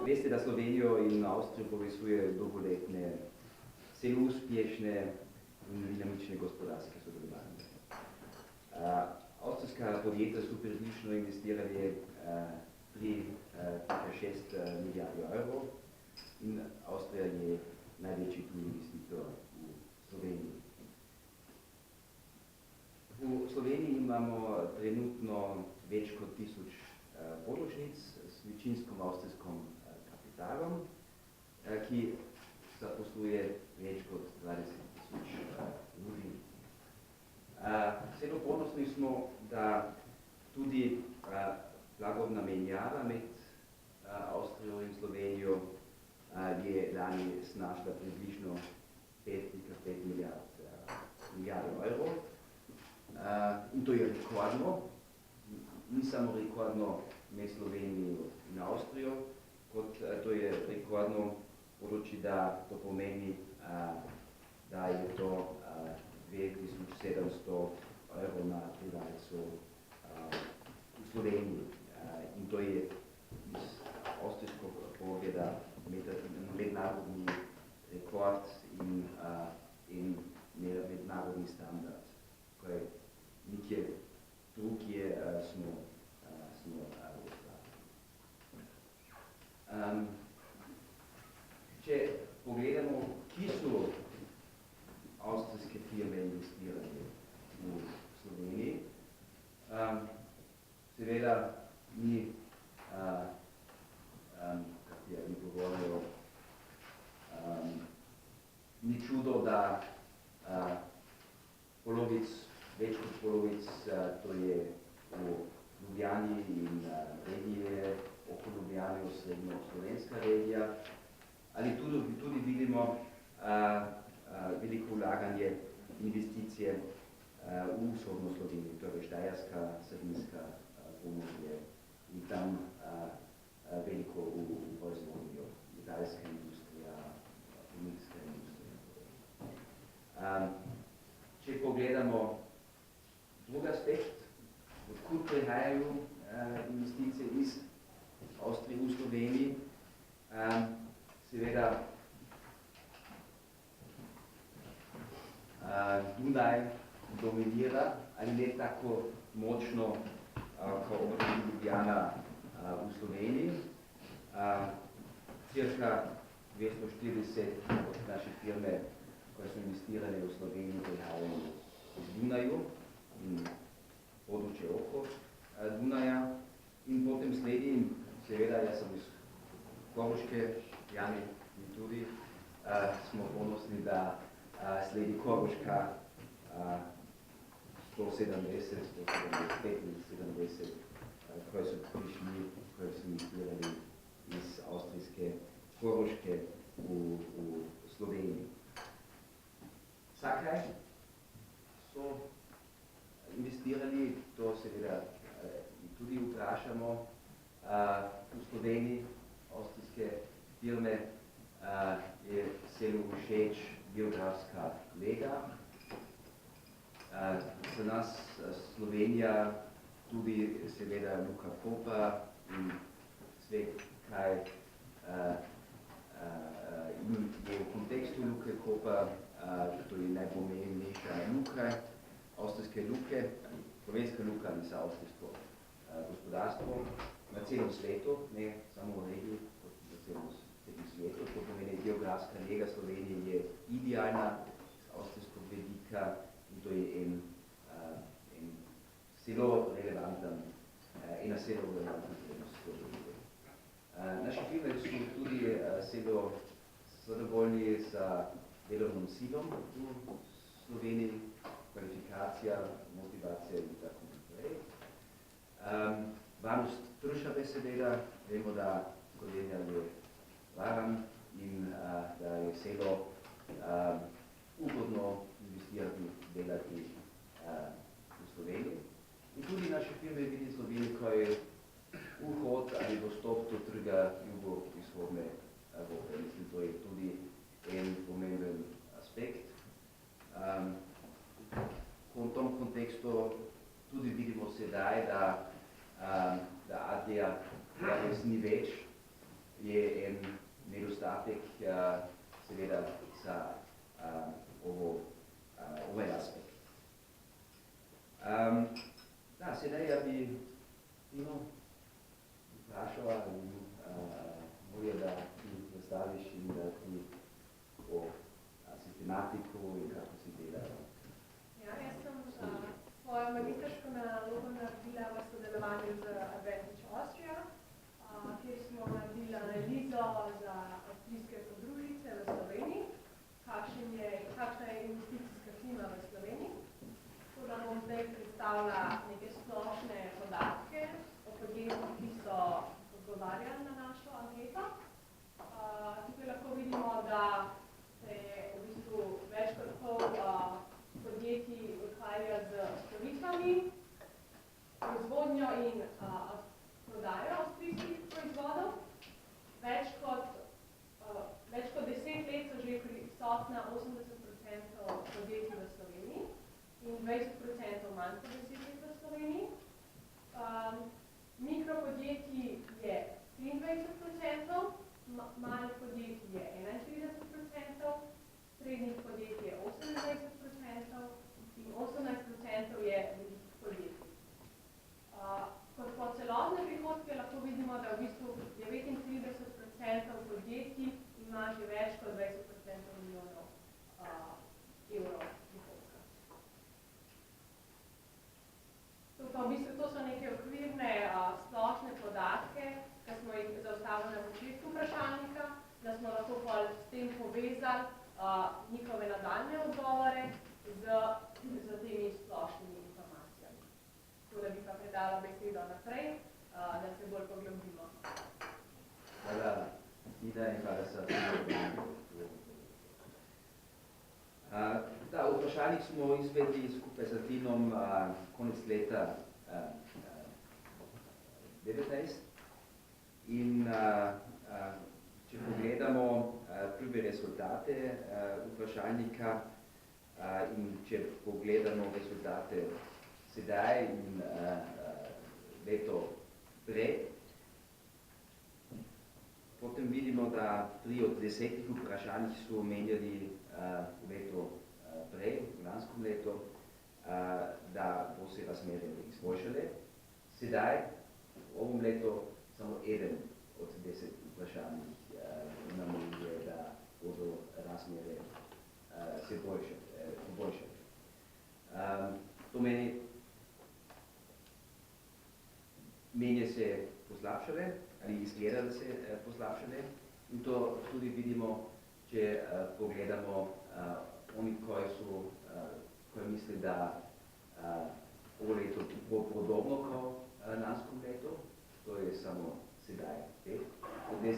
Veste, da Slovenijo in Avstrijo povezuje dolgoletne, zelo uspešne in dinamične gospodarske sodelovanje. Avstrijska podjetja so približno investirali 3,6 milijarde evrov in Avstrija je največji tuji investitor v Sloveniji. V Sloveniji imamo trenutno več kot 1000 podružnic s večinskim avstrijskim kapitalom, ki zaposluje več kot 20,000 ljudi. Zelo ponosni smo, da tudi blagovna menjava med Avstrijo in Slovenijo je lani znašla približno 5,5 milijard evrov. In to je rekordno, ni samo rekordno med Slovenijo in Avstrijo, kot to je rekordno poroči, da to pomeni, da je to 2700 evrov na prebivalcu v Sloveniji. In to je iz avstrijskega pogleda mednarodni rekord in mednarodni standard. Nikjer drugje smo ustvarili. Če pogledamo, ki so avstrijske firme investirali v Sloveniji, seveda ni govorijo, ni čudo, da več kot polovic, to je v Ljubljani in regije, okoli Ljubljane, osrednjo-slovenska regija, ali tudi vidimo veliko vlaganje investicije v vzhodno Slovenijo, torej Štajerska, Savinjska, Pomorje in tam veliko v proizvodnjo, letalska industrija, pomorska industrija. Če pogledamo drug aspekt, odkud prihajajo investicije iz Avstrije v Sloveniji, seveda Dunaj dominira, ali ne tako močno kot Ljubljana v Sloveniji. Cirka 240 od naše firme, koje so investirali v Sloveniji, prihajajo iz Dunaju in područje oko Dunaja. In potem sledi, seveda, jaz sem iz Koroške, Jani in tudi, smo ponosni, da sledi Koroška 170, 175, koje so prišli, koje so investirali iz avstrijske Koroške v Sloveniji. Zakaj so investirali, to seveda tudi vprašamo. V Sloveniji avstrijske firme je zelo všeč geografska lega. Za nas Slovenija tudi seveda Luka Koper in sve, kaj je v kontekstu Luke Koper, to je najpomembnejša luka, avstrijske luke, slovenska luka ali za avstrijsko gospodarstvo na celem svetu, ne samo v regiji, kot na celem svetu. To pomeni, geografska lega Slovenije je idealna z avstrijskog vidika in to je ena zelo relevantna prednost Slovenije. Naši firme so tudi zelo zadovoljni za delovnom silom v Sloveniji, kvalifikacija, motivacija in tako naprej. Varnost države seveda, vemo, da Slovenija je varen in da je zelo ugodno investirati, delati v Sloveniji. In tudi naše firme vidi Slovenijo, ko je vhod ali dostop do trga jugovzhodne Evrope. Mislim, to je tudi en pomemben aspekt. V tom kontekstu tudi vidimo sedaj, da Adria res ni več je en nedostatek seveda za ovaj aspekt. Sedaj ja bi Tino vprašal, ali bolje, da ti zastaviš in da ti o sistematiku in kako si delala. Ja, jaz sem svojo magistrsko nalogo naredila v sodelovanju z Advantage Austria, kjer smo naredili analizo za avstrijske podružnice v Sloveniji, kakšna je investicijska klima v Sloveniji. Tako da bom zdaj predstavila neke splošne podatke o podjetjih, ki so odgovarjali na našo anketo. Tukaj lahko vidimo, da se je v bistvu več kot pol podjetij ukvarja z storitvami, proizvodnjo in prodajo avstrijskih proizvodov. Več kot 10 let so že prisotna 80% podjetij v Sloveniji in 20% manj kot 10 let v Sloveniji. Mikropodjetij je 23%, malih podjetij je 31%, srednjih podjetij je 28% in 18% je velikih podjetij. Kot po celotne prihodke lahko vidimo, da v bistvu 39% podjetij ima že več kot 20% milijonov evrov prihodka. To so neke okvirne splošne podatke, ki smo jih zaustavili na začetku vprašalnika, da smo lahko s tem povezali njihove nadaljne odgovore z temi splošnimi informacijami. Tako da bi pa predala besedo naprej, da se bolj poglobimo. Hvala, Ida, in hvala za ta vprašalnik smo izvedli skupaj z Tinom konec leta 2019 in če pogledamo prve rezultate vprašalnika in če pogledamo rezultate sedaj in leto prej, potem vidimo, da 3 od 10 vprašanjih so omenjali leto prej, v lanskem letu, da bo se razmere izboljšale. Sedaj, v ovom letu, samo 1 od 10 vprašanjih namenjuje, da bodo razmere se izboljšale. To meni se poslabšale, ali izgleda, da se poslabšale, in to tudi vidimo, če pogledamo oni, ko misli, da ovo leto bo podobno kot lanskem letu, to je samo sedaj 5 od 10,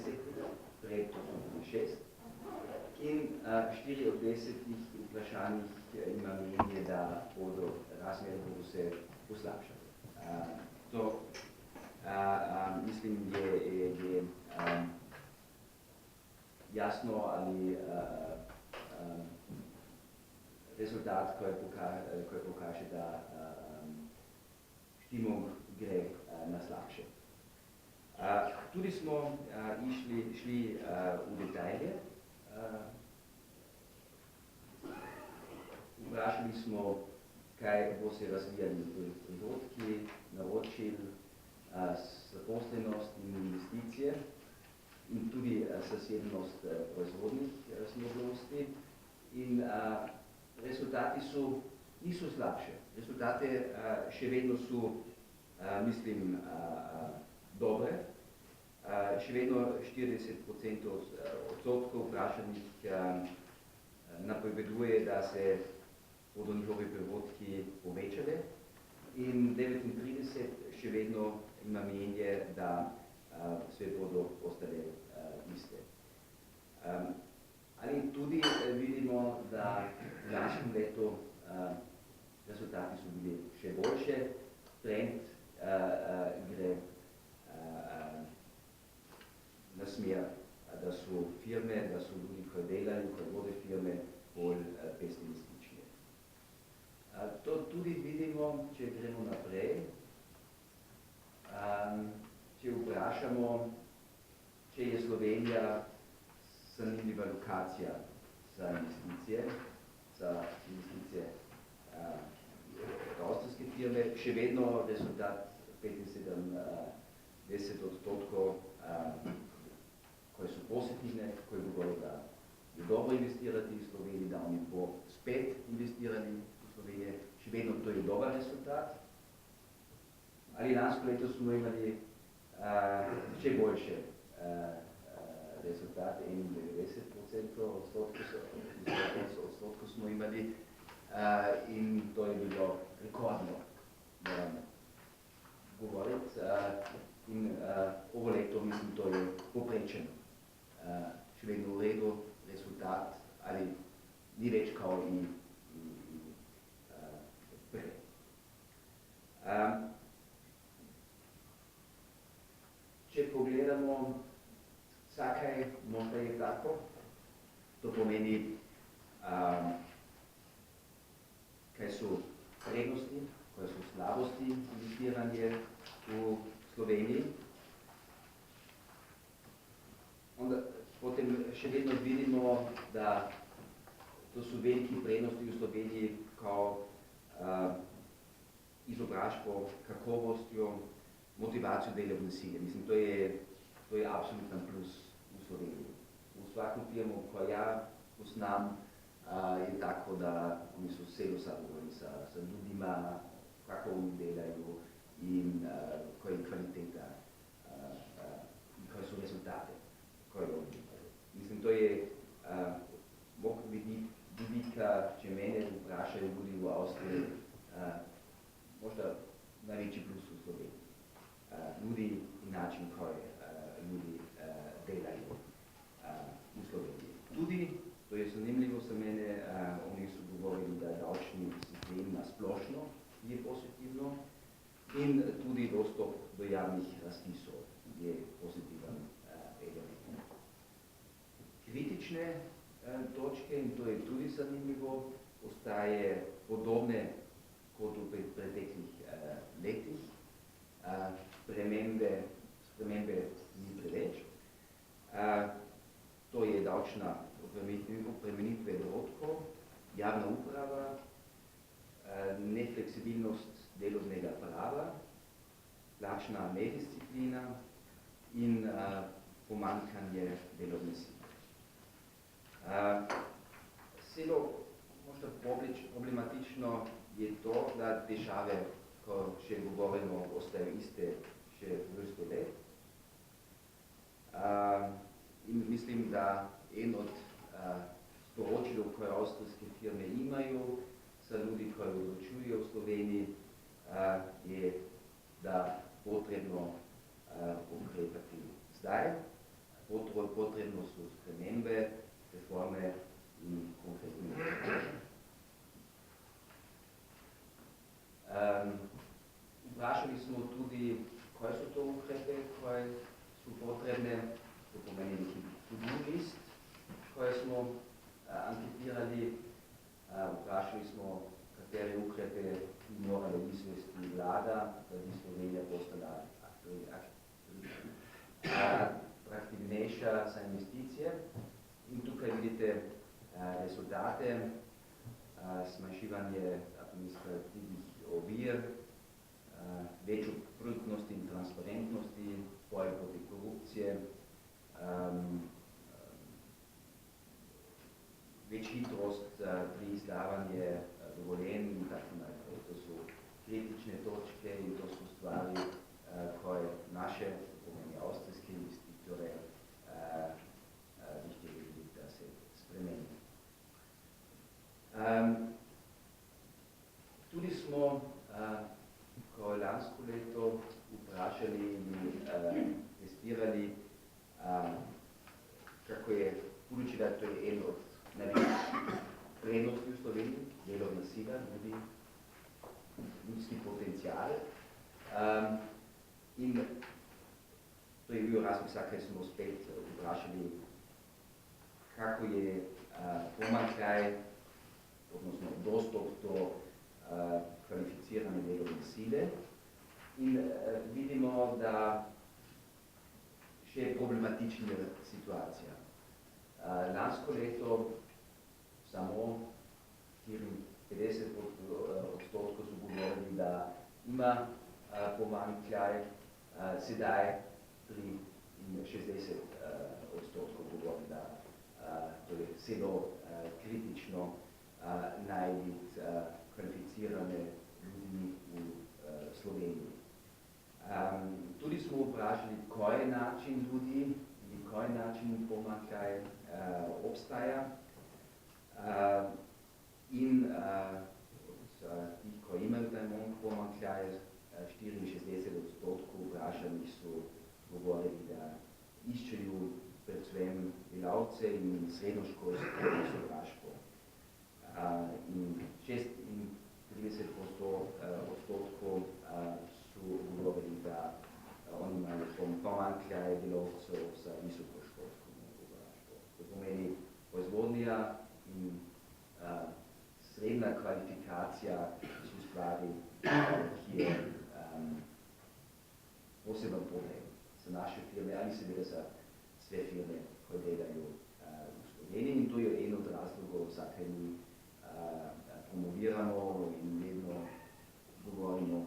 prej to so tudi 6. In 4 od 10 vprašanjih ima mnenje, da bodo razmere se poslabšale. To mislim, je jasno ali rezultat, ko pokaže, da stimmung gre na slabše. Tudi smo šli v detajle. Vprašali smo, kaj bo se razvijali prihodki, naročil, zaposlenost in investicije in tudi zasebnost proizvodnih zmogljivosti. In rezultati niso slabše. Rezultate še vedno so, mislim, dobre. Še vedno 40% odstotkov vprašanih napoveduje, da se bodo njihovi prihodki povečali in 39 še vedno ima mnenje, da se bodo ostale iste. Ali tudi vidimo, da v lanskem letu rezultati so bili še boljše, trend gre na smer, da so firme, da so ljudi, ki delajo, ki vode firme, bolj pesimistične. To tudi vidimo, če gremo naprej. Če vprašamo, če je Slovenija zanimiva lokacija za investicije avstrijske firme, še vedno rezultat 75-10%, koje so pozitivne, koje govori, da je dobro investirati v Sloveniji, da oni bo spet investirali v Sloveniji, še vedno to je dober rezultat. Ali lansko leto smo imeli še boljše rezultat, 91% odstotkov smo imeli in to je bilo rekordno, moram govoriti. In ovo leto, mislim, to je poprečen, še vedno v redu rezultat, ali ni več kao in prej. Če pogledamo, zakaj možda je tako, to pomeni, kaj so prednosti, kaj so slabosti investiranja v Sloveniji. Onda potem še vedno vidimo, da to so veliki prednosti v Sloveniji kao izobražbo, kakovostjo, motivacijo delovne sile. Mislim, to je absolutan plus v Sloveniji. V svakom firmu, ko ja poznam, je tako, da oni so zelo zadovoljni sa ljudima, kako oni delajo in koja je kvaliteta in koje su rezultate koje oni imaju. Mislim, to je mog vidika, če mene vprašaju ljudi v Avstriji, možda največji plus v Sloveniji. Ljudi in način, koje ljudi delajo v Sloveniji. Tudi, to je zanimljivo za mene, oni su govorili, da davčni sistem na splošno je pozitivno in tudi dostop do javnih razpisov je pozitiven element. Kritične točke, in to je tudi zanimljivo, ostaje podobne kot v preteklih letih. Spremembe ni preveč. To je davčna obremenitve dohodkov, javna uprava, nefleksibilnost delovnega prava, plačna nedisciplina in pomanjkanje delovne sile. Zelo možda problematično je to, da težave, ko še govorimo, ostajo iste še vrsto let. In mislim, da en od sporočil, koje avstrijske firme imajo za ljudi, koji odločujejo v Sloveniji, je, da potrebno ukrepati zdaj. Potrebno so spremembe, reforme in konkretne ukrepe. Vprašali smo tudi, koje so to ukrepe, koje so potrebne, to pomeni neki to-do list, koje smo anketirali. Vprašali smo, katere ukrepe bi morali izvesti vlada, da bi Slovenija postala atraktivnejša za investicije. In tukaj vidite rezultate, zmanjševanje administrativnih ovir, več odprtosti in transparentnosti, boj proti korupcije, več hitrost pri izdavanju dovoljenj in tako naprej. To so kritične točke in to so stvari, koje naše, to pomeni avstrijske investitore, bi htjeli, da se spremeni. Tudi smo, ko lansko leto vprašali in testirali, kako je, budući da to je en od najvećih prednosti v Sloveniji, delovna sila, ljudski potencijal. In to je bil razlog, zakaj smo spet vprašali, kako je pomanjkaj, odnosno dostop do kvalificirane delovne sile. In vidimo, da še problematičnija situacija. Lansko leto samo 54% so govorili, da ima pomanjkljaj, sedaj pri 60% govori, da to je zelo kritično najti kvalificirane ljudi v Sloveniji. Tudi smo vprašali, kaj je način ljudi in kaj način pomanjkljaj obstaja. In tih, ko imajo ta pomanjkljaj, 64% vprašanih so govorili, da iščejo predvsem delavce in srednjoškolsko sovraštvo. In 36% so govorili, da oni imajo pomanjkljaj delavcev za visokoškolsko sovraštvo. To pomeni proizvodnja in srednja kvalifikacija so stvari, ki je poseben problem za naše firme ali seveda za sve firme, ko delajo v Sloveniji. In to je en od razlogov, zakaj mi promoviramo in vedno govorimo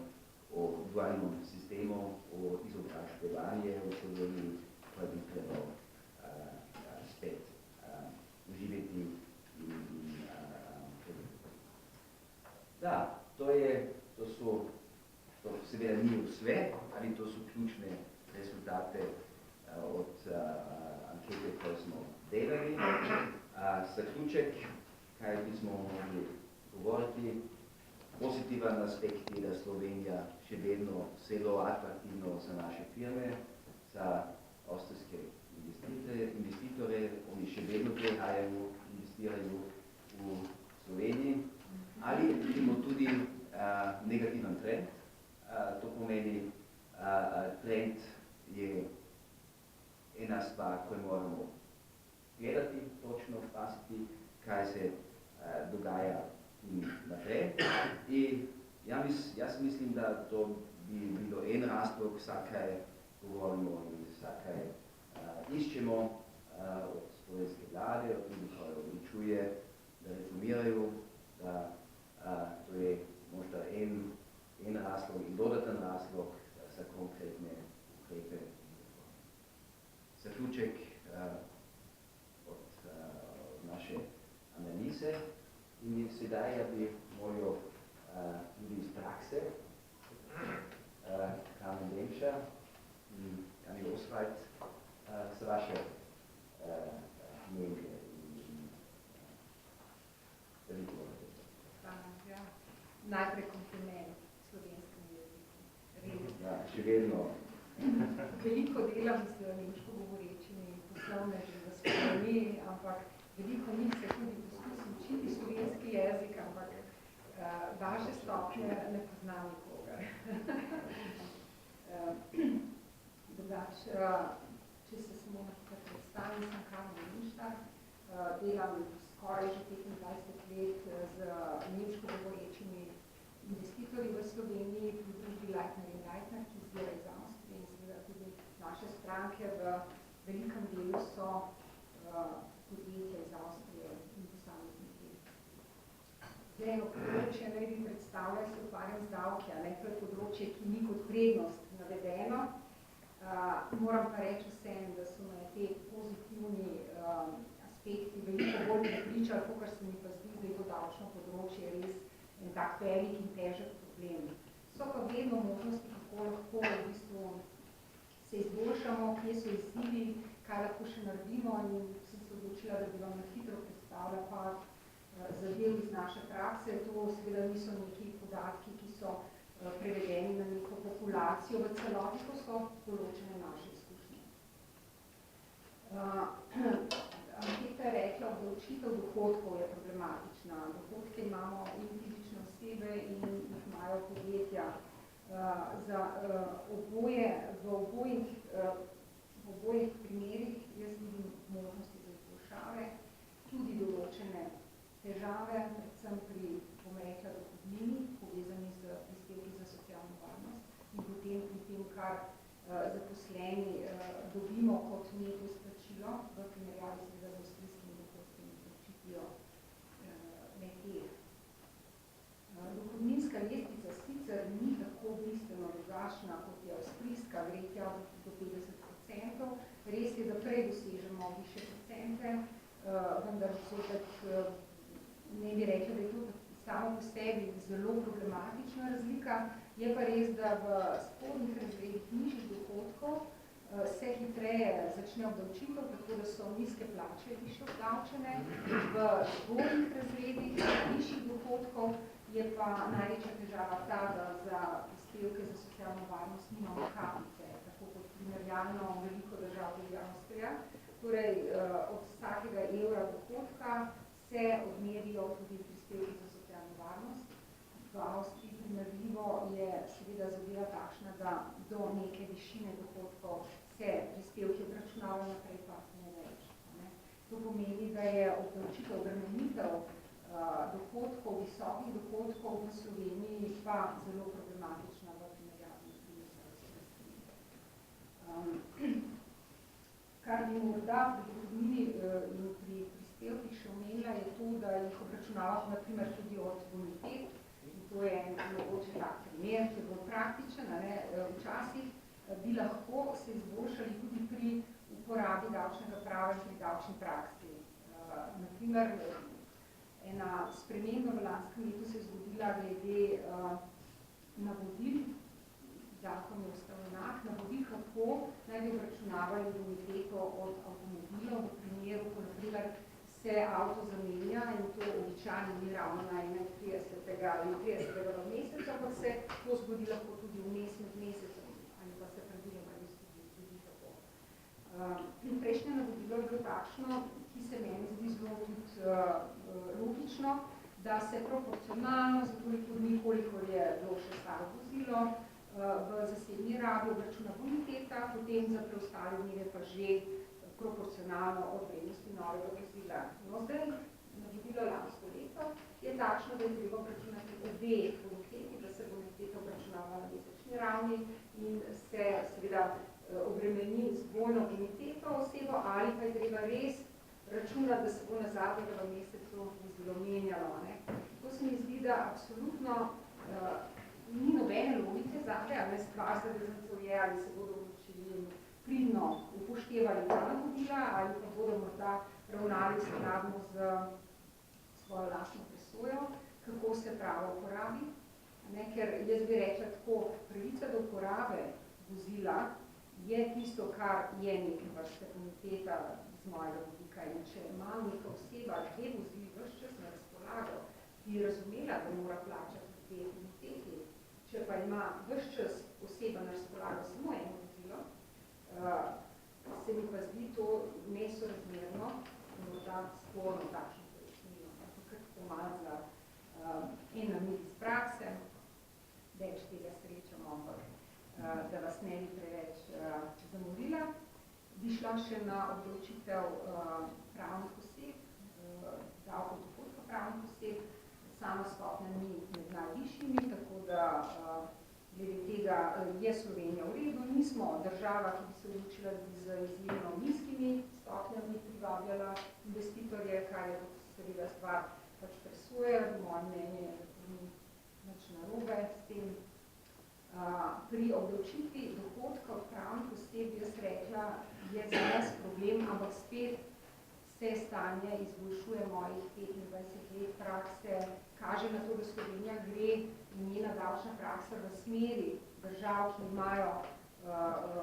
o dualnem sistemu, o izobraževanju v Sloveniji, pa bi trebalo spet uživati in da, to seveda ni vse, ali to so ključne rezultate od ankete, ko smo delali. Zaključek, kaj bi smo mogli govoriti, pozitiven aspekt je, da Slovenija še vedno zelo atraktivno za naše firme, za avstrijske investitore, oni še vedno prihajajo, investirajo v Sloveniji. Ali vidimo tudi negativen trend, to pomeni, trend je ena stvar, ko moramo gledati, točno paziti, kaj se dogaja naprej. In jaz mislim, da to bi bilo en razlog, zakaj govorimo in zakaj iščemo od slovenske vlade, tudi ko jo odličuje, da reformirajo, da to je možda en razlog in dodaten razlog za konkretne ukrepe. Zaključek od naše analize in sedaj ja bi molil tudi iz prakse Kamen Demša in Jani Oswald za vaše mnenje in veliko Ja. Najprej kompliment slovenskemu jeziku. Ja, še vedno. Veliko delam z nemško govorečimi poslovneži v Sloveniji, ampak veliko njih se tudi poskusim učiti slovenski jezik, ampak vaše stopnje ne poznam nikogar. Drugače, če se samo predstavim, sem Kamen Demša, delam skoraj že 25 let z nemško govorečimi investitorji v Sloveniji, pri družbi Leitner & Leitner, ki izvira iz Avstrije in seveda tudi naše stranke v velikem delu so podjetja iz Avstrije in posamezniki. Zdaj, eno področje naj bi predstavljal, se ukvarjam z davki, to je področje, ki ni kot prednost navedeno. Moram pa reči vsem, da so me te pozitivni aspekti veliko bolj prepričali, kakor se mi pa zdi, da je to davčno področje res en tak velik in težek problem. So pa vedno možnosti, kako lahko v bistvu se izboljšamo, kje so izzivi, kaj lahko še naredimo in sem se odločila, da bi vam na hitro predstavila par zadev iz naše prakse. To seveda niso neki podatki, ki so prevedeni na neko populacijo v celoti, to so določene naše izkušnje. Anketa je rekla, da obdavčitev dohodkov je problematična. Dohodke imamo in fizične osebe in jih imajo podjetja. V obojih primerih jaz vidim možnosti za izboljšave, tudi določene težave, predvsem pri, bom rekla, dohodnini, povezani z prispevki za socialno varnost in potem pri tem, kar zaposleni dobimo kot neto izplačilo v primerjavi z avstrijskimi dohodki in obdavčitvijo le-teh. Dohodninska lestvica sicer ni tako bistveno drugačna, kot je avstrijska, gre tja do 50%. Res je, da prej dosežemo više procente, vendar zopet ne bi rekla, da je to samo po sebi zelo problematična razlika. Je pa res, da v spodnjih razredih nižjih dohodkov se hitreje začne obdavčitev, tako da so nizke plače više obdavčene. V zgornjih razredih višjih dohodkov je pa največja težava ta, da za prispevke za socialno varnost nimamo kapice, tako kot primerjalno veliko držav tudi Avstrija. Torej, od vsakega evra dohodka se odmerijo tudi prispevki za socialno varnost. V Avstriji primerljivo je seveda zadeva takšna, da do neke višine dohodkov se prispevki obračunavajo, naprej pa ne več. To pomeni, da je obdavčitev obremenitev dohodkov, visokih dohodkov v Sloveniji pa zelo problematična v primerjavi z Kar bi morda pri dohodnini in pri prispevkih še omenila, je to, da jih obračunavamo na primer tudi od bonitet. In to je mogoče tak primer, ki je bolj praktičen. Včasih bi lahko se izboljšali tudi pri uporabi davčnega prava in pri davčni praksi. Naprimer, ena sprememba v lanskem letu se je zgodila glede navodil, zakon je ostal enak, navodil, kako naj bi obračunavali boniteto od avtomobilov v primeru, ko naprimer se avto zamenja in to običajno ni ravno na 31. ali 30. v mesecu, ampak se to zgodi lahko tudi vmes med mesecem ali pa se praviloma zgodi tako. Prejšnje navodilo je bilo takšno, ki se meni zdi zelo tudi logično, da se proporcionalno, zato je tudi kolikor je bilo še staro vozilo, v zasebni rabi obračuna boniteta, potem za preostale dneve pa že proporcionalno od vrednosti novega vozila. No, zdaj, navodilo lansko leto je takšno, da je treba obračunati obe boniteti, da se boniteta obračunava na mesečni ravni in se seveda obremeni z dvojno boniteto osebo, ali pa je treba res računati, da se bo na zadnjega v mesecu vozilo menjalo. To se mi zdi, da absolutno ni nobene logike zame, ali stvar zavezancev je, ali se bodo odločili pridno upoštevali ta navodila, ali pa bodo morda ravnali skladno z svojo lastno presojo, kako se pravo uporabi. Ker jaz bi rekla tako, pravica do uporabe vozila je tisto, kar je neke vrste boniteta z mojega vidika. In če ima neka oseba dve vozili ves čas na razpolago, bi razumela, da mora plačati dve boniteti. Če pa ima ves čas oseba na razpolago samo eno vozilo, se mi pa zdi to nesorazmerno, morda sporno takšno pojasnilo. Kar tako malo za en namig iz prakse, več tega srečamo, ampak da vas ne bi preveč zamorila. Bi šla še na obdavčitev pravnih oseb, davkov dohodka pravnih oseb. Sama stopnja ni med najvišjimi, tako da glede tega je Slovenija v redu. Nismo država, ki bi se odločila z izjemno nizkimi stopnjami privabljala investitorje, kar je seveda stvar pač presuje. Moje mnenje je, da ni nič narobe s tem. Pri obdavčitvi dohodka od pravnih oseb, jaz rekla, je za nas problem, ampak spet se stanje izboljšuje mojih 25 let prakse, kaže na to, da Slovenija gre in njena davčna praksa v smeri držav, ki imajo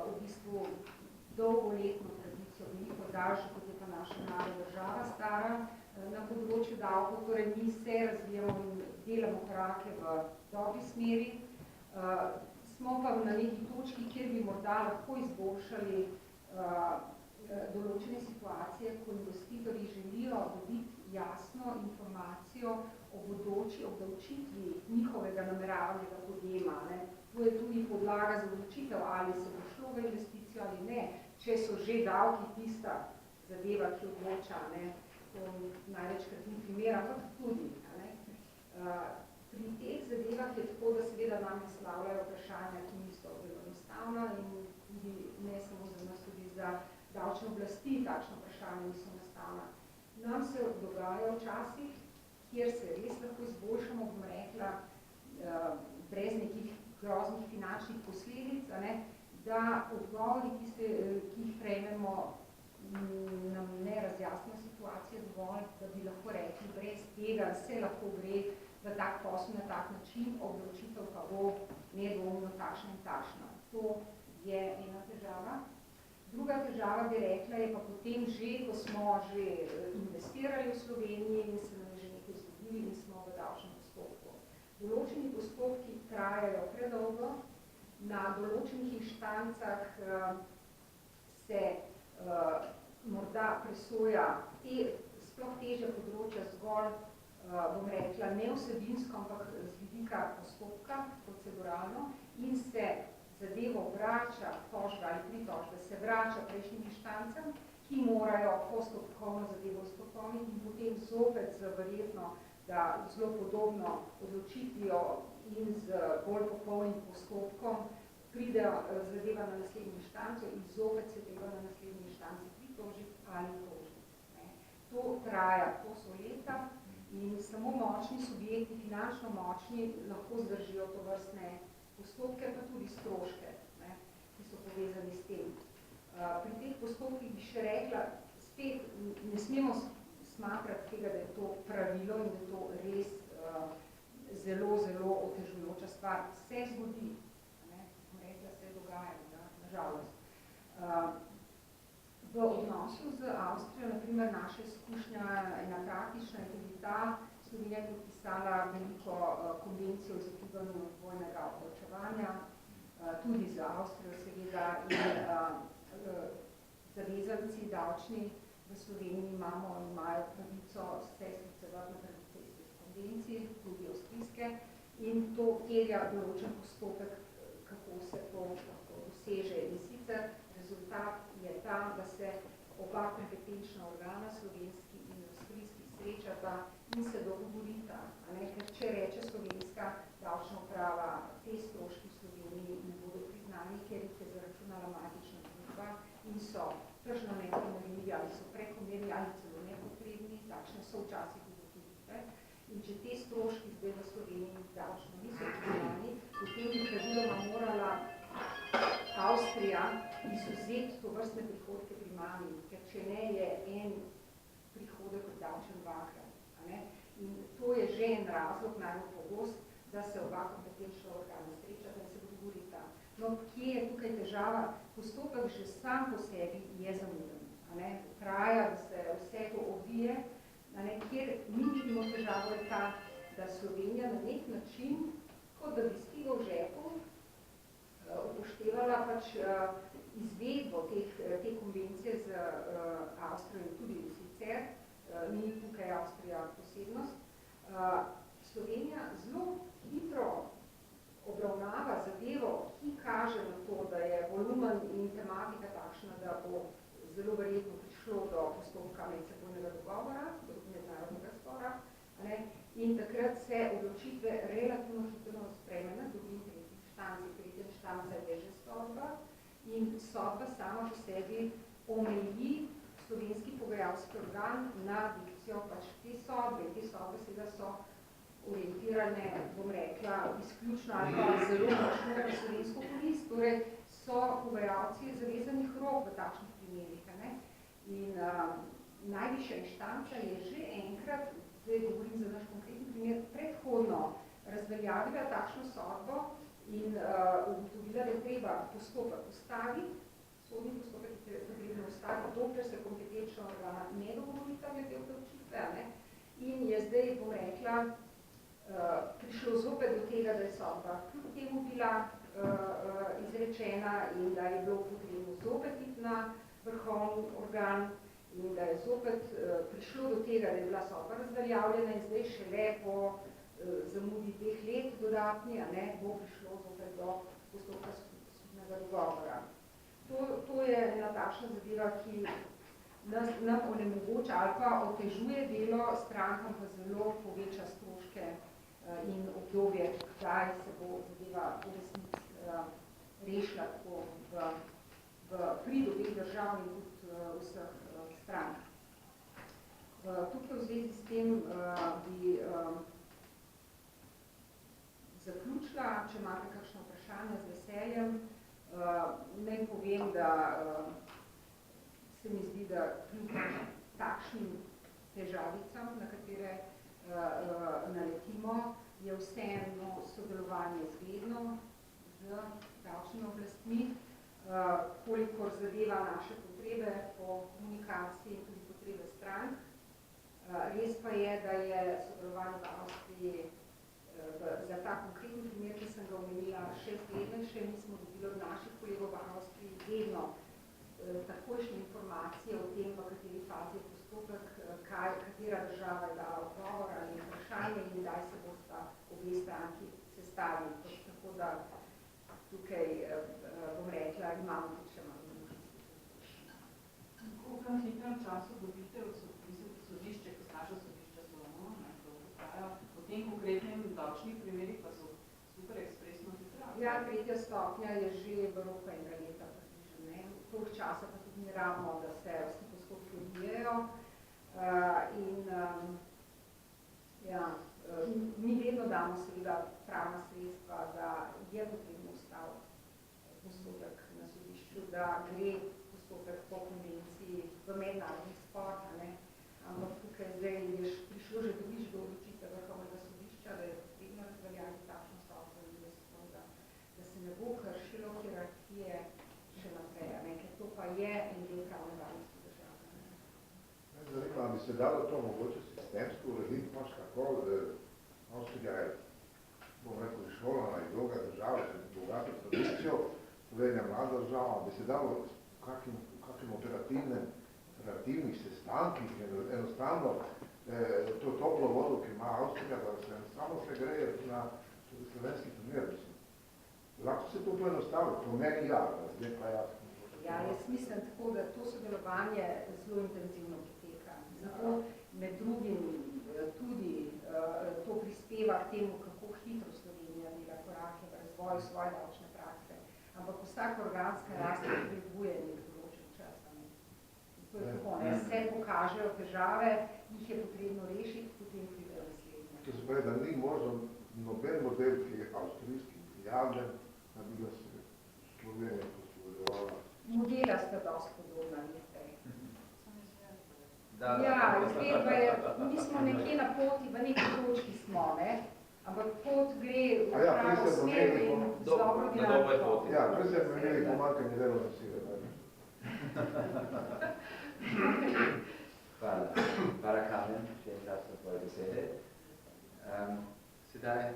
v bistvu dolgoletno tradicijo, veliko daljšo, kot je pa naša mlada država stara na področju davkov. Torej, mi se razvijamo in delamo korake v dobri smeri. Smo pa na neki točki, kjer bi morda lahko izboljšali določene situacije, ko investitorji želijo dobiti jasno informacijo o bodoči obdavčitvi njihovega nameravanega podjema. To je tudi podlaga za odločitev, ali se bo šlo v investicijo ali ne, če so že davki tista zadeva, ki odloča. To največkrat ni primer, ampak tudi. Pri teh zadevah je tako, da seveda nam naslavljajo vprašanja, ki niso zelo enostavna in tudi ne samo za nas, tudi za davčne oblasti takšno vprašanje niso enostavna. Nam se dogaja včasih, kjer se res lahko izboljšamo, bom rekla, brez nekih groznih finančnih posledic, da odgovori, ki jih prejmemo, nam ne razjasnijo situacijo dovolj, da bi lahko rekli, brez tega se lahko gre v tak posel na tak način, odločitev pa bo nedvomno takšna in takšna. To je ena težava. Druga težava, bi rekla, je pa potem že, ko smo že investirali v Sloveniji in se nam že nekaj zgodili in smo v davčnem postopku. Določeni postopki trajajo predolgo, na določenih inštancah se morda presoja sploh težja področja zgolj, bom rekla, ne vsebinsko, ampak z vidika postopka, proceduralno, in se zadevo vrača, tožba ali pritožba, se vrača prejšnjim inštancam, ki morajo postopkovno zadevo izpopolniti in potem zopet verjetno, da zelo podobno odločitvijo in z bolj popolnim postopkom pride zadeva na naslednji inštanco in zopet se treba na naslednji inštanci pritožiti ali tožiti. To traja, to so leta in samo močni subjekti, finančno močni, lahko zdržijo to vrstne postopke, pa tudi stroške, ki so povezani s tem. Pri teh postopkih bi še rekla, spet ne smemo smatrati tega, da je to pravilo in da je to res zelo, zelo otežujoča stvar. Se zgodi, bom rekla, se dogaja, nažalost. V odnosu z Avstrijo, naprimer, naša izkušnja ena praktična je tudi ta, Slovenija je podpisala veliko konvencijo o izogibanju dvojnega obdavčevanja, tudi za Avstrijo seveda, in zavezanci davčni v Sloveniji imajo pravico se sklicevati na pravice iz teh konvencij, tudi avstrijske, in to terja določen postopek, kako se to lahko doseže. In sicer rezultat je ta, da se oba kompetenčna organa, slovenski in avstrijski, srečata in se dogovorita. Ker če reče slovenska davčna uprava, te stroški v Sloveniji ne bodo priznani, ker jih je zaračunala matična družba in so tržno neprimerljivi ali so prekomerni ali celo nepotrebni, takšne so včasih ugotovitve. In če te stroški zdaj v Sloveniji davčno niso priznani, potem bi praviloma morala Avstrija izvzeti to vrstne prihodke pri mami, ker če ne je en prihodek obdavčen dvakrat. In to je že en razlog, najbolj pogost, da se oba kompetenčna organa srečata in se dogovorita. No, kje je tukaj težava? Postopek že sam po sebi je zamuden. Traja, da se vse to odvije, kjer mi vidimo težavo je ta, da Slovenija na nek način, kot da bi s figo v žepu, upoštevala pač izvedbo te konvencije z Avstrijo in tudi sicer, ni tukaj Avstrija posebnost. Slovenija zelo hitro obravnava zadevo, ki kaže na to, da je volumen in tematika takšna, da bo zelo verjetno prišlo do postopka medsebojnega dogovora, do mednarodnega spora, in takrat se odločitve relativno hitro sprejme na drugi in tretji inštanci. Tretja inštanca je že sodba in sodba sama po sebi omeji slovenski pogajalski organ na dikcijo pač te sodbe. Te sodbe seveda so orientirane, bom rekla, izključno ali pa zelo močno na slovensko korist, torej so pogajalci zavezanih rok v takšnih primerih. In najvišja inštanca je že enkrat, zdaj govorim za naš konkretni primer, predhodno razveljavila takšno sodbo in ugotovila, da je treba postopek ustaviti, sodni postopek je potrebno ustaviti, dokler se kompetenčna organa ne dogovorita glede odločitve. In je zdaj, bom rekla, prišlo zopet do tega, da je sodba kljub temu bila izrečena in da je bilo potrebno zopet iti na vrhovni organ in da je zopet prišlo do tega, da je bila sodba razveljavljena in zdaj šele po zamudi 2 let dodatni, bo prišlo zopet do postopka sodnega dogovora. To je ena takšna zadeva, ki nam onemogoča ali pa otežuje delo, strankam pa zelo poveča stroške in obdobje, kdaj se bo zadeva v resnici rešila tako v prid obeh držav in tudi vseh strank. Tukaj v zvezi s tem bi zaključila, če imate kakšno vprašanje z veseljem. Naj povem, da se mi zdi, da kljub takšnim težavicam, na katere naletimo, je vseeno sodelovanje zgledno z davčnimi oblastmi, kolikor zadeva naše potrebe po komunikaciji in tudi potrebe strank. Res pa je, da je sodelovanje v Avstriji za ta konkretni primer, ki sem ga omenila, še zglednejše. Mi smo dobili od naših kolegov v Avstriji vedno takojšnje informacije o tem, v kateri fazi je postopek, katera država je dala odgovor ali vprašanje in kdaj se bosta obe stranki sestavili. Tako da tukaj, bom rekla, imamo tudi še malo možnosti. Koliko na hitrem času dobite od sodišče, ko naša sodišča so v tem konkretnem davčnih primerih pa so super ekspresno hitra? Ja, tretja stopnja je že v roku enega leta. Toliko časa pa tudi ni ravno, da se vsi postopki odvijajo. Mi vedno damo seveda pravna sredstva, da je potrebno ustaviti postopek na sodišču, da gre postopek po konvenciji v mednarodni spor, ampak tukaj zdaj je prišlo že do odločitve Vrhovnega sodišča, da je potrebno razveljaviti takšno stopnjo in da se ne bo kršilo hierarhije še naprej, ker to pa je en del pravne varnosti države. Zanima, bi se dalo to mogoče sistemsko urediti, imaš kako, Avstrija je, bom rekel, izšolana in dolga država, bogato tradicijo, Slovenija mlada država, bi se dalo v kakšnim operativnih sestankih, enostavno to toplo vodo, ki ima Avstrija, da se enostavno se greje na slovenski primer, mislim. Lahko se to poenostavlja, po meni zdaj pa jasno. Ja, jaz mislim tako, da to sodelovanje zelo intenzivno poteka. Zato med drugim tudi to prispeva k temu, kako hitro Slovenija dela korake v razvoju svoje davčne prakse. Ampak vsak organska rast potrebuje nek določen čas. To je tako, se pokažejo težave, jih je potrebno rešiti, potem pridejo naslednje. To se pravi, da ni možno noben model, ki je avstrijski prijavljen, da bi ga se Slovenija posluževala. Modela sta dosti podobna, veste. Da. Ja, izvedba je, mi smo nekje na poti, v neki točki smo, ampak pot gre v pravo smer in z dobro dinamiko. Ja, prej se je imeli pomankanje delovne sile. Hvala. Hvala, Kamen, še enkrat za tvoje besede. Sedaj,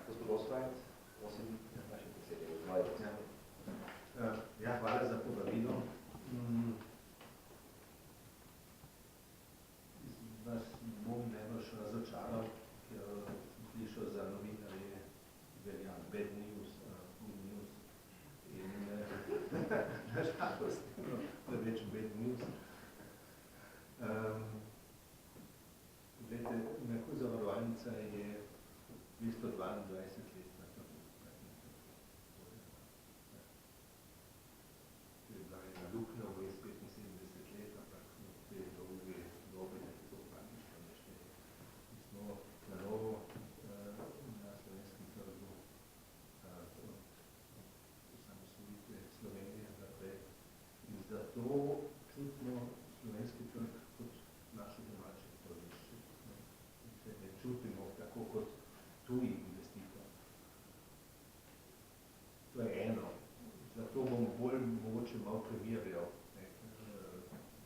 gospod Osvajc, prosim, vaše besede, izvolite. Ja, hvala za povabilo. Vas bom najbolj razočaral, ker sem slišal za novinarje, velja bad news, good news in nažalost, da več bad news. Glede, Merkur zavarovalnica je 222 let na trgu. To je bila ena luknja v 75 let, ampak te dolge dobe, da je to praktično nešteje. Mi smo na novo na slovenskem trgu od osamosvojitve Slovenije naprej in zato čutimo slovenski trg kot naše domače tržišče. Se ne čutimo tako kot tuji investitor. To je eno. Zato bom bolj mogoče malo primerjal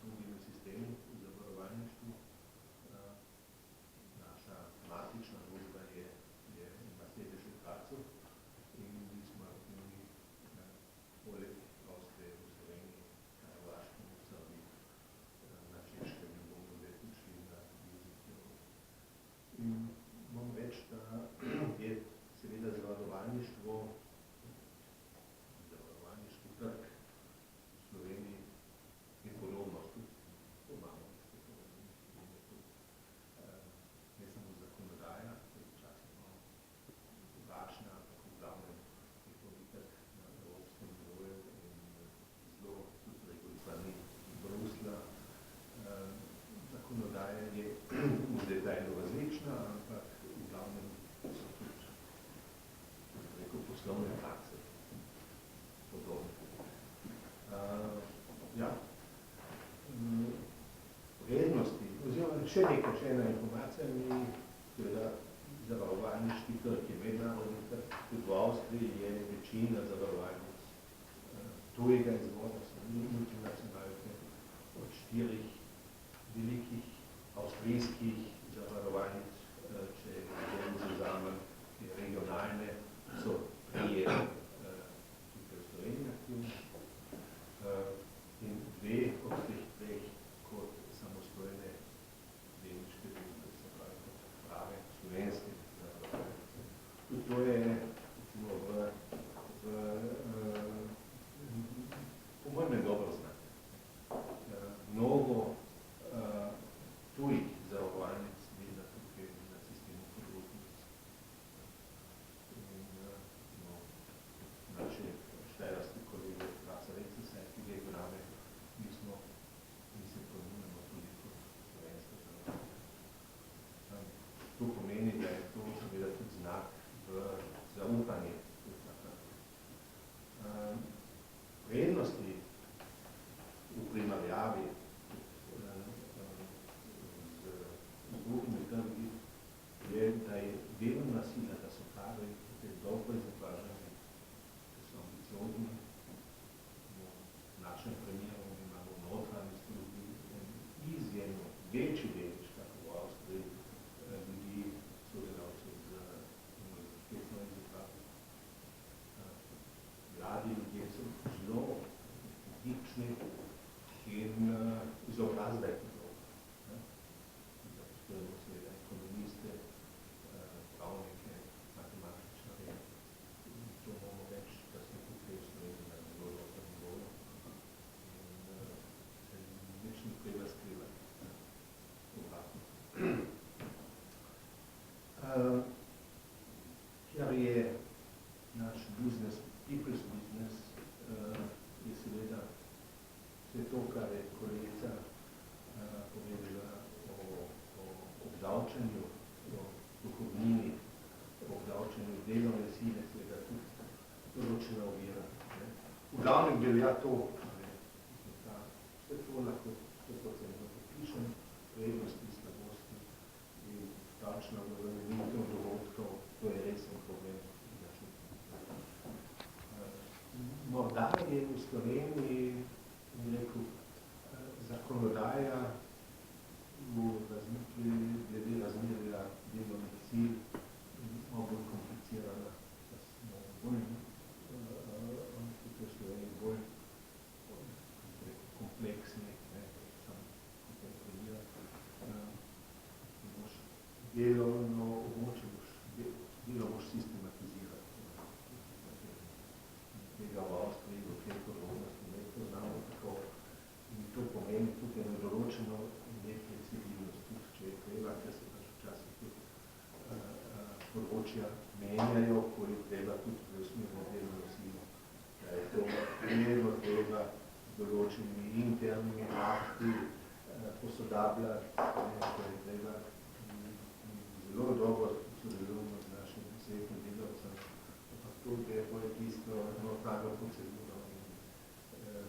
drugimi sistemi v zavarovalništvu. Naša matična družba ima sedež v Gradcu in mi smo aktivni poleg Avstrije v Sloveniji, na Hrvaškem, v Srbiji, na Češkem in bomo zdaj prišli na jurisdikcijo. In moram reči, da je seveda zavarovalniški trg v Sloveniji še nekaj, še ena informacija, mi seveda zavarovalniški trg je mednarodni trg, tudi v Avstriji je večina zavarovalnic tujega izvora, so multinacionalke od 4 velikih avstrijskih zavarovalnic, če vzamem regionalne, so 3 tukaj v Sloveniji aktivni in 2 od teh 3 kot samostojne delniške družbe, se pravi kot prave slovenske zavarovalnice. Tudi to je po mojem dobro znati. Mnogo tujih zavarovalnic dela tukaj na sistemu podružnic. Naši štajerski kolegi od Krasa Recesa, ki ga igrame, mi se ponujemo tudi kot slovenska zavarovalnica. To pomeni, da je to seveda tudi znak v zaupanje. Vrednosti v primerjavi z drugimi trgi je, da je delovna sila, da so kadri dolgo izobraženi, da so ambiciozni. V našem primeru imamo v notranji službi izjemno večji delež, kako v Avstriji, ljudi, sodelavcev z univerzitetno izobrazbo. Mladi ljudje so zelo odlični in izobrazbe. Zaposlujemo seveda ekonomiste, pravnike, matematičarje. To bomo več, da smo tukaj v Sloveniji na zelo dobrem nivoju. In se nič ni treba skrivati. Obratno. Kjer je naš biznes, people's business, je seveda vse to, kar je kolegica povedala o obdavčenju, o dohodnini, o obdavčenju delovne sile, seveda tudi določena ovira. V glavnem velja to, vse to lahko 100% podpišem, prednosti, slabosti in davčna obremenitev dohodkov, to je resen problem. Morda je v Sloveniji, bi rekel, zakonodaja glede razmerja delovnih sil malo bolj komplicirana, da smo bolj tukaj v Sloveniji bolj kompleksni, sam potem primer. Delovno območje delo boš sistematizirati. Tega v Avstriji, v tej podrobnosti ne poznamo tako. In to pomeni tukaj na določeno nefleksibilnost, tudi če je treba, ker se pač včasih tudi področja menjajo, ko je treba tudi preusmerno delovno silo. Da je to primerno treba z določenimi internimi akti posodabljati, ko je treba zelo dobro sodelujemo z našim svetnim delavcem. To je tisto notranjo proceduro in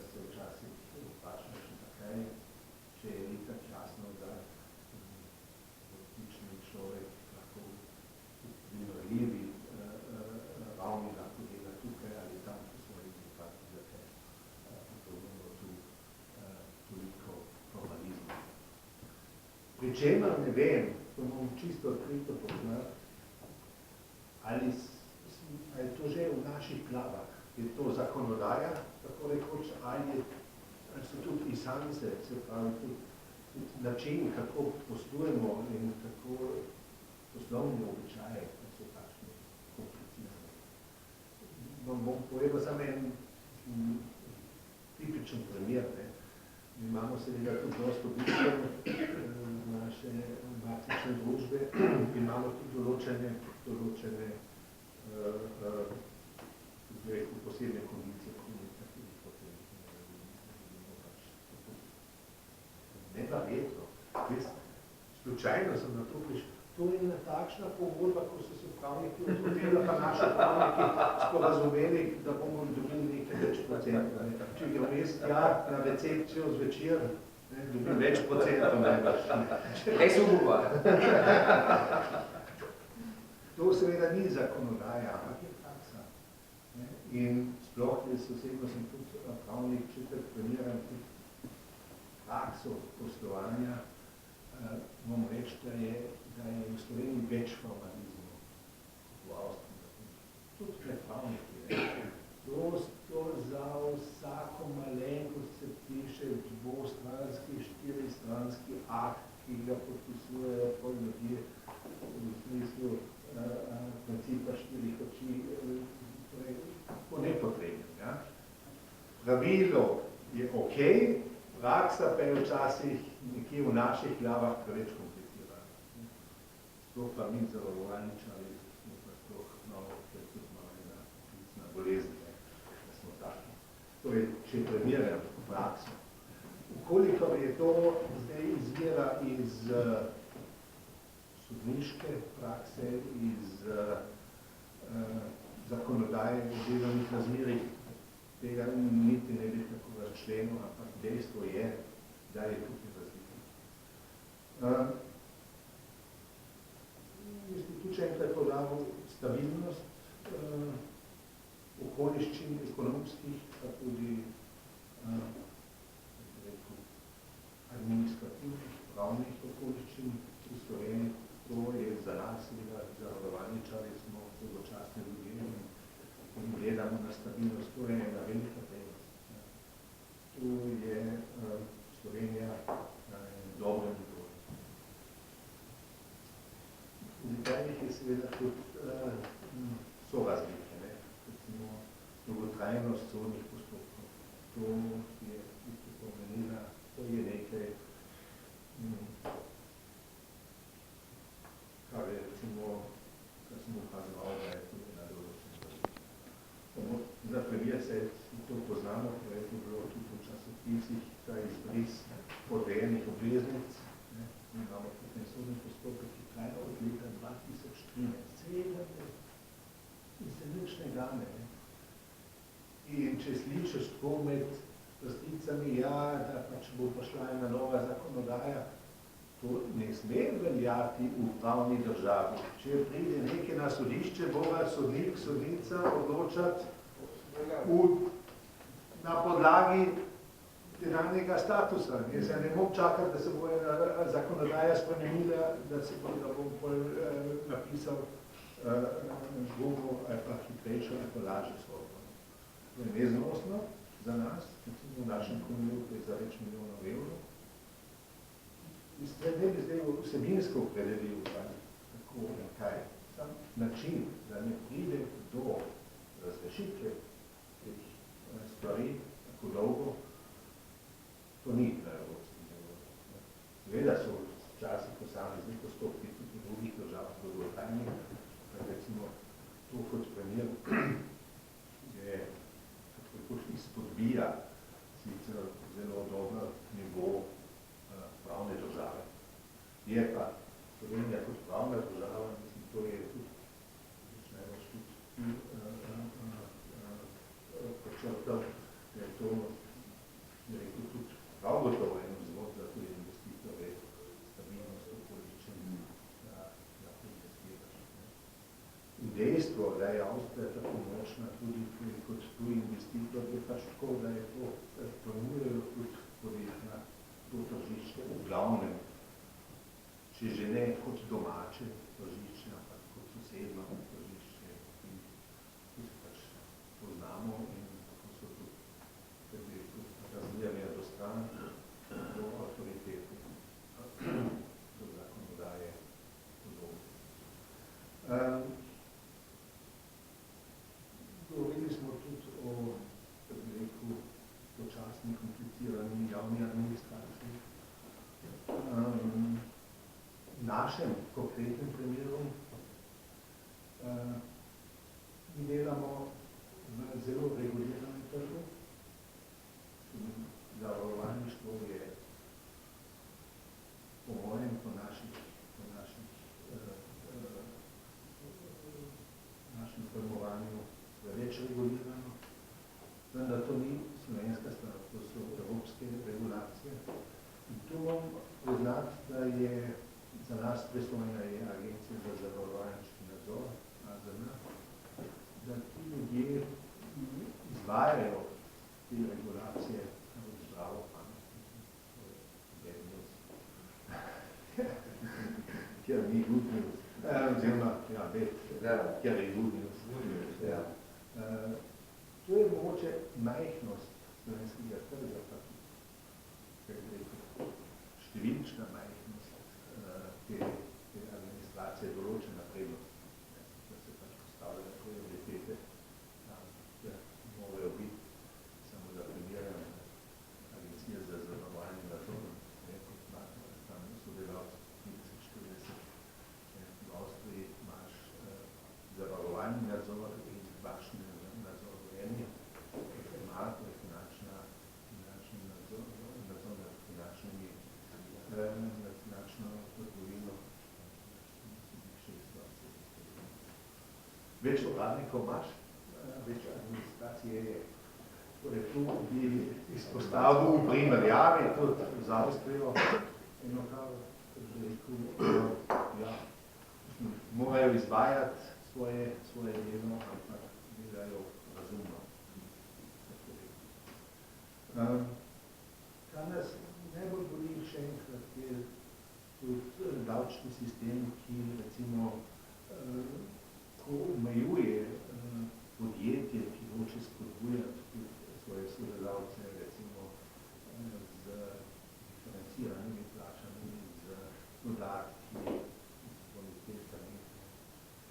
se včasih vprašam še zakaj, če je nekaj časno, da odlični človek lahko v primerljivi ravni lahko dela tukaj ali tam po svoji rezultati, zakaj potrebujemo tu toliko formalizma. Pričemer ne vem, to bom čisto odkrito poznati, ali je to že v naših glavah, je to zakonodaja, tako rekoč, ali so tudi pisance, se pravi tudi način, kako poslujemo in kako poslovni običaje, da so takšni komplicirani. Bom povedal samo en tipičen primer. Mi imamo seveda tudi dosto običajev naše matične družbe, imamo tudi določene posebne kondicije komunikativnih potem. Ne pa vedno. Slučajno sem na to prišel. To je ena takšna pogodba, ko so se pravniki odhodila, pa naši pravniki sporazumeli, da bomo dobili nekaj več procenta. Če je vmes tja na recepcijo zvečer, dobil več procentov najbrž. Res upa. To seveda ni zakonodaja, ampak je praksa. Ne? In sploh, jaz osebno sem tudi pravnik, če treniram tudi prakso poslovanja, moram reči, da je v Sloveniji več formalizmov v Avstriji. Tudi med pravniki. To za vsako malenkost se piše dvostranski, štiristranski akt, ki ga podpisujejo pol ljudje v smislu principa štirih oči, torej po nepotrebnem. Ja? Pravilo je okej, praksa pa je včasih nekje v naših glavah preveč komplicirana. Sploh pa mi zavarovalničarji smo pa sploh malo, ker tudi malo ena poklicna bolezen, da smo taki. Torej, če primerjam prakso, ukolikor je to zdaj izvira iz sodniške prakse, iz zakonodaje v delovnih razmerih, tega niti ne bi tako razčlenil, ampak dejstvo je, da je tukaj razlika. Jaz bi tudi še enkrat poudaril stabilnost okoliščin ekonomskih, pa tudi administrativnih, pravnih okoliščin v Sloveniji. To je za nas, zavarovalničarji smo dolgočasni ljudje in gledamo na stabilnost, to je ena velika prednost. Tu je Slovenija na enem dobrem nivoju. V detaljih je seveda tudi so razlike, ne? Recimo dolgotrajnost sodnih postopkov. To je isto pomenila, to je nekaj, kar je recimo, kar sem ukazoval, da je tudi na določen. Samo za primer se to poznamo, ker je to bilo tudi v časopisih, ta izbris podeljenih obveznic. Mi imamo tudi sodni postopek, ki traja od leta 2013. 7 let. In se nič ne gane. In če slišiš tako med vrsticami, ja, da pač bo prišla ena nova zakonodaja, to ne sme veljati v pravni državi. Če pride nekaj na sodišče, mora sodnik, sodnica odločati na podlagi denarnega statusa. Jaz se ne bom čakati, da se bo ena zakonodaja spremenila, da bom napisal drugo ali pa hitrejšo ali pa lažjo sodbo. To je neznosno za nas, recimo v našem primeru, to je za več milijonov evrov. Ne bi zdaj vsebinsko opredelil, tako in kaj. Sam način, da ne pride do razrešitve teh stvari tako dolgo, to ni na evropskem nivoju. Seveda so včasih posamezni postopki tudi v drugih državah dolgotrajni, recimo to kot primer je tako izpodbija sicer zelo dober nivo pravne države. Je pa Slovenija kot pravna država, mislim, to je tudi najbolj tudi počrtal, da je to rekel tudi prav gotovo en vzvod za tudi investitorje, stabilnost okoliščin, da lahko investiraš. In dejstvo, da je Avstrija tako močna tudi kot tuji investitor, je pač tako, da je to ponujajo tudi podjetja to tržišče v glavnem, če že ne kot domače tržišče, ampak kot sosedno tržišče. In tu se pač poznamo in tako so tudi razmerja do stran, do avtoritete, do zakonodaje podobne. Govorili smo tudi o, kako bi rekel, počasni, komplicirani javni administraciji. V našem konkretnem primeru mi delamo v zelo reguliranem trgu. Zavarovalništvo je po mojem, po našem pojmovanju več regulirano. Vendar to ni slovenska stvar, to so evropske regulacije. In te regulacije zdravo pametno. Kjer ni glutinus, oziroma, ja, kjer je glutinus. Ja. To je mogoče majhnost slovenskega trga, številčna majhnost te administracije določena prednost, da se pač postavljajo prioritete, da morajo biti, samo da primerjam, agencija za zavarovalni nadzor, kot tam sodelavci 30-40, v Avstriji imaš zavarovalni nadzor in bančni nadzor v eni, ima to je finančni nadzor nad finančnimi nad finančno trgovino. Več uradnikov imaš, več administracije je. Torej, tu bi izpostavil v primerjavi tudi z Avstrijo, eno kar že rekel, ja, morajo izvajati svoje delo, ampak delajo razumno. Kar nas najbolj boli še enkrat je tudi davčni sistem, ki recimo ko omejuje podjetje, ki hoče spodbujati tudi svoje sodelavce, recimo z diferenciranimi plačami, z dodatki, z bonitetami,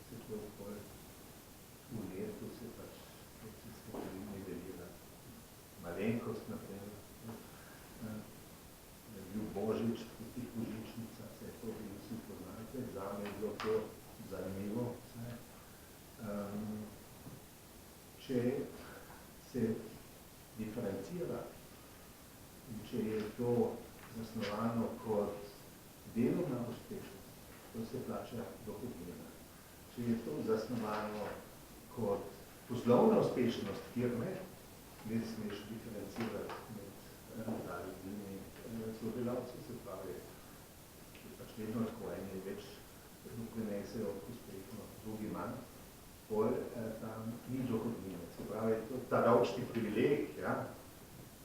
se to pol v letu se pač se stvari nivelira. Malenkost, naprimer, bil Božič v tih božičnicah, se to bi vsi poznate, zame je bilo to zanimivo. Če se diferencira in če je to zasnovano kot delovna uspešnost, to se plača dohodnina. Če je to zasnovano kot poslovna uspešnost firme, ne smeš diferencirati med različnimi sodelavci, se pravi, je pač vedno tako, eni več prinesejo uspešno, drugi manj, pol tam ni dohodnine. Se pravi, ta davčni privileg, ja,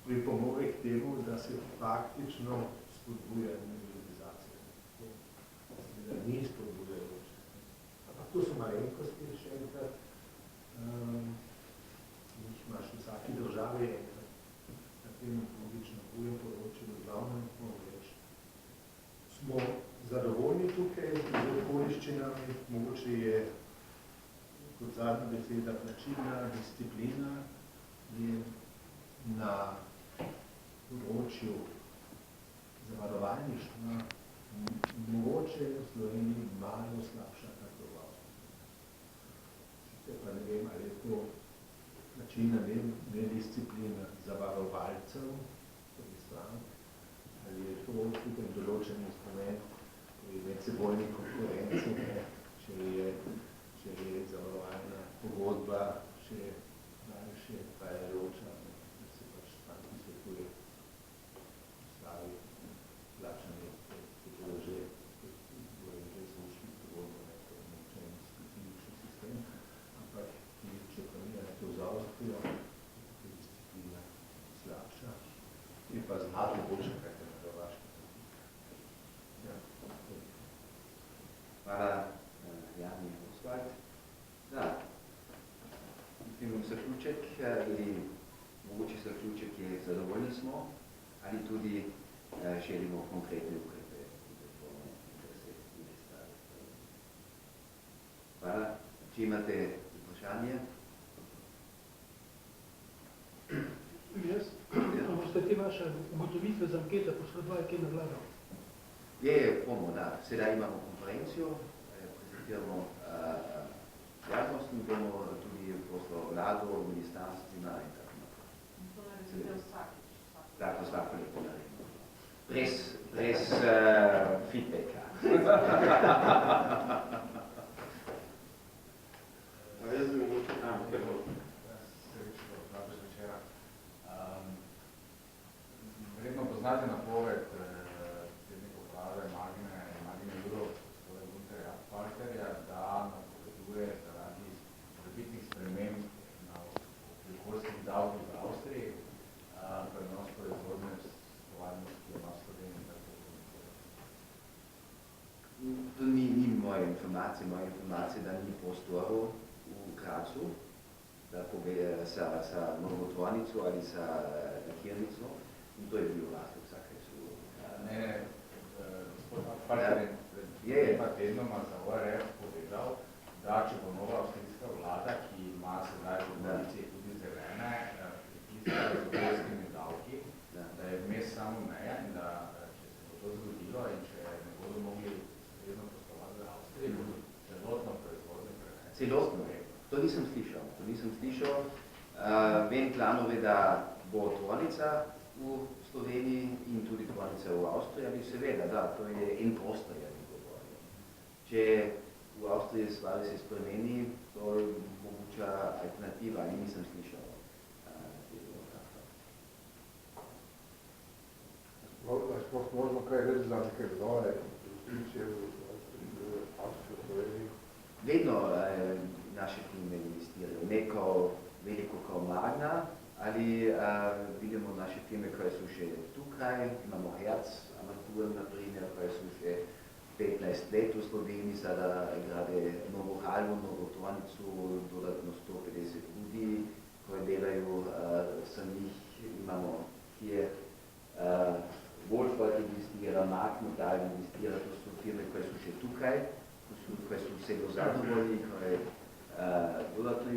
pripomore k temu, da se faktično spodbuja individualizacija. Da ni spodbujajoče. Ampak to so malenkosti, še enkrat, jih imaš v vsaki državi enkrat. Na tem logično bojo področju glavnem več. Smo zadovoljni tukaj z okoliščinami, mogoče je kot zadnja beseda plačilna disciplina je na področju zavarovalništva mogoče v Sloveniji malo slabša tako v Avstriji. Sicer pa ne vem, ali je to plačilna nedisciplina zavarovalcev, ali je to tukaj določen instrument pri medsebojni konkurenci, če je zavarovalna pogodba še daljše trajajoča, da se pač tam svetuje stavi plačanje, kot je že zvučni pogodbo, nekaj specifični sistem, ampak če pa ni to za Avstrijo, je disciplina slabša, je pa znatno boljša, kaj te na Hrvaškem. Hvala, Jani Oswald. Da, film zaključek, ili mogoče zaključek je zadovoljni smo, ali tudi želimo konkretne ukrepe v reforme, da se ne stavi. Hvala. Če imate vprašanje? Jaz, boste te vaše ugotovitve za ankete posredovali kaj na vlado? Bomo, da. Sedaj imamo konferencijo, prezentiramo javnost in bomo tudi poslal vlado, ministarstvima in tako naprej. To naredite vsakič. Tako vsako lepo naredimo. Brez feedbacka. Jaz bi mogoče verjetno poznate napoved predsednika uprave Magine Jurov, gospoda Gunterja Falterja, da napoveduje zaradi morebitnih sprememb na okoljskih davkih v Avstriji, moje informacije, da ni prostorov v Gracu, da sa novo tvornico ali sa lakirnico, in to je bil razlog, zakaj so... Ne, gospod Falter je pa tednoma za ORF povedal, da če bo nova avstrijska vlada, ki ima sedaj v koaliciji tudi zelene, pritiskala z okoljskimi davki, da je vmes samo meja in da če se bo to zgodilo in če ne bodo mogli ustrezno poslovati v Avstriji, bodo celotno proizvodnjo preveč. Celotno? To nisem slišal. Vem planove, da bo tvornica v Sloveniji in tudi tvornica v Avstriji, ali seveda, da, to je en prostor, ja bi govoril. Če v Avstriji stvari se spremeni, to je mogoča alternativa, ali nisem slišal. Sploh možno kaj reči za nekaj vzore, investicije v Avstrijo, Sloveniji? Vedno naše firme investirajo. Neko veliko kao Magna, ali vidimo naše firme, koje su še tukaj, imamo Herz, Armaturen, na primer, koje su še 15 let v Sloveniji, sada grade novo halvo, novo tvornicu, dodatno 150 ljudi, koje delaju sa njih, imamo hier Wolford investira, Magnutal investira, to su firme koje su še tukaj, koje su vsego zadovoljni, koje dodatno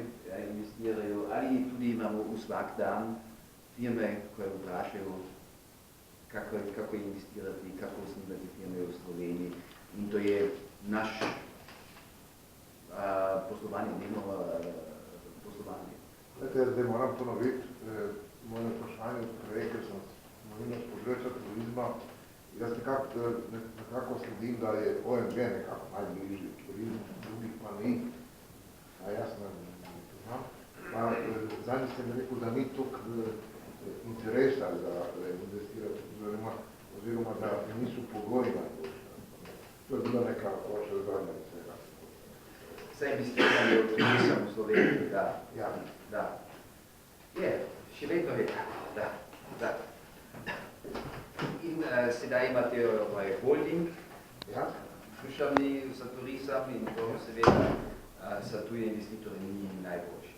investiraju, ali tudi imamo vsak dan firme koje vprašajo kako investirati, kako osnivati firme v Sloveniji. In to je naš poslovanje, njeno poslovanje. Zdaj moram ponoviti moje vprašanje od prej, ker sem novinar z področja turizma. Jaz nekako sledim, da je OMV nekako najbližji turizmu, drugih pa ni. A jaz ne poznam. Zadnji ste mi rekel, da ni toliko interesa za investirati, oziroma da niso pogoji na to. To je bila neka vaša zadnja vsega. Vse investiranje v turizem v Sloveniji, da. Ja. Da. Je, še vedno je tako, da. In sedaj imate holding, državni za turizem in to seveda za tuje investitorje ni najboljši.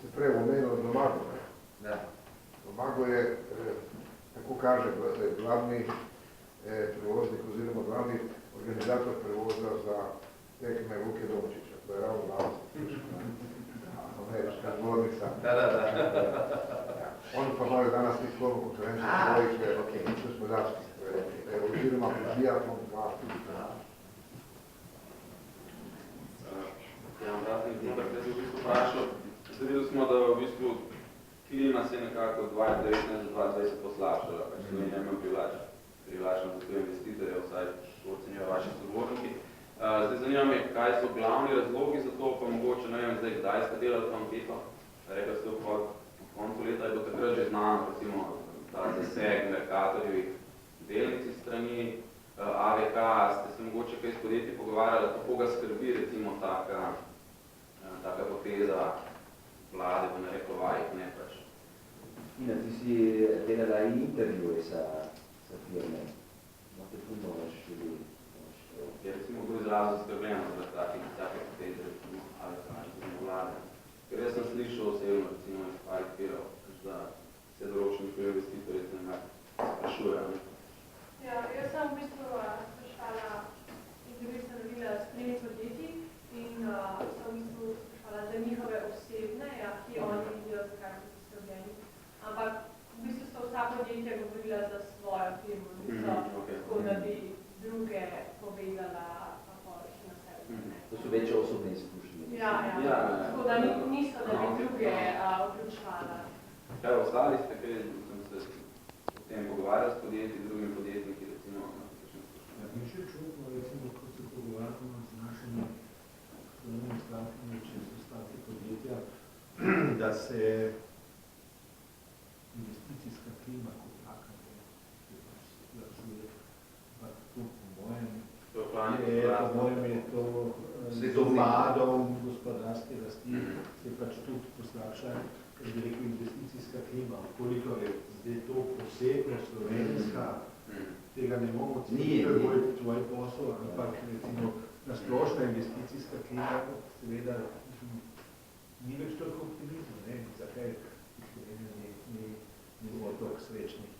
Se prej omenil Zamago, ne? Da. Zamago je, tako kaže, glavni prevoznik oziroma glavni organizator prevoza za tekme Luke Dončića, to je ravno ameriška zbornica. Da. Oni pa imajo danes tiskovno konferenco svojih gospodarskih, oziroma biatlon pa tudi. Ja, vratni zgodek, da bi v bistvu vprašal. Videli smo, da v bistvu klima se nekako 2019-2020 poslabšala, pač Slovenija ima privlačnost za tuje investitorje, vsaj to ocenjujo vaši sogovorniki. Zdaj zanima me, kaj so glavni razlogi za to, pa mogoče, ne vem, zdaj, kdaj ste delali to anketo? Rekli ste, v koncu leta je bilo takrat že znano, recimo, ta zaseg Mercatorjevih delnic iz strani AVK, ste se mogoče kaj s podjetji pogovarjali, kako ga skrbi, recimo, taka poteza vlade v narekovajih, ne pač. Ina, ti si delala intervjuje sa firme. Imate puno vaš ljudi. Je recimo kdo izrazil skrbljeno za take poteze, recimo, ali pa recimo vlade. Ker jaz sem slišal osebno, recimo, iz parih firov, da se določeni investitorji s tem sprašujejo. Ja, jaz sem v bistvu sprašala, intervju sem naredila s 3 podjetji in sem v bistvu sprašala za njihove osebne, ki oni vidijo, zakaj so zaskrbljeni. Ampak v bistvu so vsa podjetja govorila za svojo firmo, tako da bi druge povezala pa še na sebe. To so večje osobne izkušnje. Ja. Tako da niso, da bi druge vključvala. Kaj ostali ste, kaj sem se o tem pogovarjal s podjetji, drugimi podjetniki, recimo, na kakšne izkušnje? Ja, mi še čutno, recimo, ko se pogovarjamo z našimi slovnimi stavkami, če so stavke podjetja, da se investicijska klima kot taka je pač slabšuje. Pa to po mojem je to z upadom gospodarske rasti se pač tudi poslabša, ker bi rekel investicijska klima. Koliko je zdaj to posebno slovenska tega ne bomo ceniti, tvoj posel, ampak recimo na splošna investicijska klima, seveda ni več toliko optimizma, ne? Zakaj Slovenija ni otok srečnih